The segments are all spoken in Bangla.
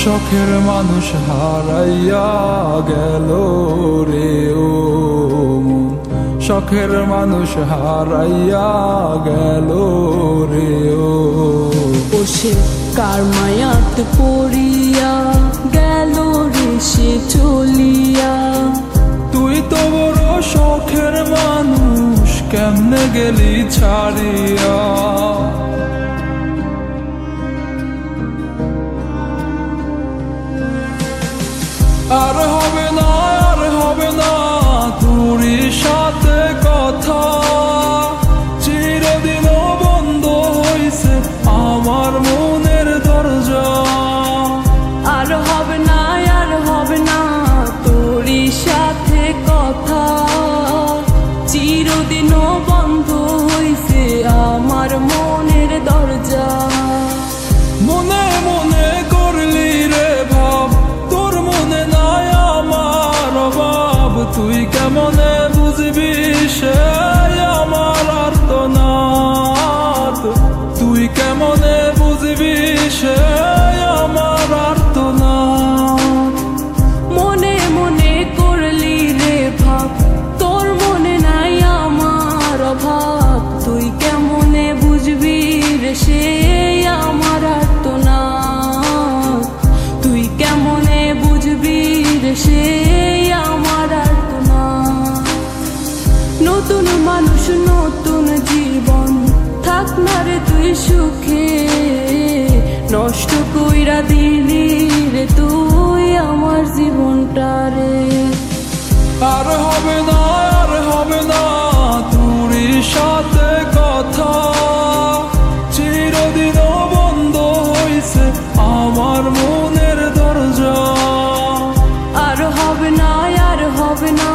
শখের মানুষ হারাইয়া গেল রে ও মন, শখের মানুষ হারাইয়া গেল রে ও। সে কার মায়াত পড়িয়া গেল রে সে চলিয়া। তুই তো বড় শখের মানুষ, কেমনে গেলি ছাড়িয়া। আর হবে না, আর হবে না তোরই সাথে কথা, চিরদিনও বন্ধ হইছে আমার মনের দরজা। আর হবে না, আর হবে না তোরই সাথে কথা, চিরদিনও বন্ধ হইছে আমার মনের দরজা। মনে মনে করলি রে ভাব, তোর মনে নাই আমার অভাব। তুই কেমনে বুঝবি সে আমার আর্তনাদ, তুই কেমনে বুঝবি সে আমার আর্তনাদ। মনে মনে করলি রে ভাব, তোর মনে নাই আমার অভাব। তুই কেমনে বুঝবি রে সে আমার আর্তনাদ, তুই কেমনে বুঝবি রে সে আমার আর্তনাদ। নতুন মানুষ নতুন জীবন, থাক না রে তুই সুখে, নষ্ট কইরা দিলি রে তুই আমার জীবনটা রে। আর হবে না, আর হবে না তোরই সাথে কথা, চিরদিনও বন্ধ হইছে আমার মনের দরজা। আর হবে না, আর হবে না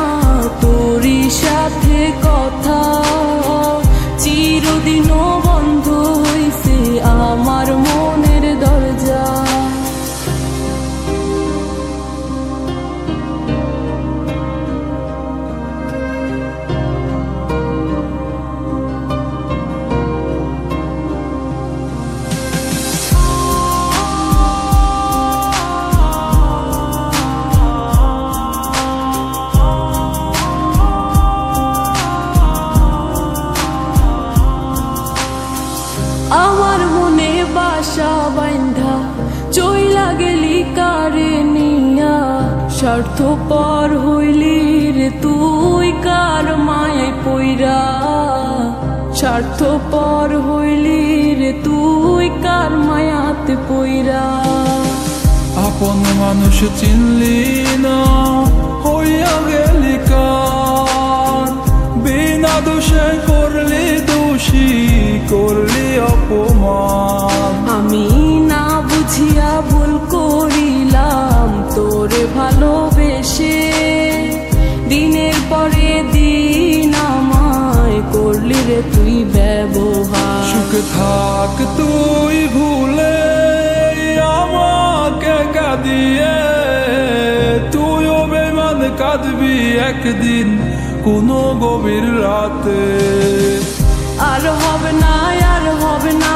তোরই সাথে কথা, চিরদিনও বন্ধ হইছে আমার মনের দরজা। আমার মনে বাসা বাইন্ধা চইলা গেলি কারে নিয়া, স্বার্থপর হইলি রে তুই কার মায়ায় পইরা। স্বার্থপর হইলি রে তুই কার মায়াতে পইরা। আপন মানুষ চিনলি না, হইয়া গেলি কার। বিনা দোষে করলি দোষী, করলি অপমান। আমি না বুঝিয়া ভুল করিলাম তোরে ভালোবেসে, দিনের পরে দিন আমায় করলি রে তুই ব্যবহার। সুখে থাক তুই ভুলে আমাকে কাঁদিয়ে, তুইও বেমান কাঁদবি একদিন কোনো গভীর রাতে। আর হবে না, আর হবে না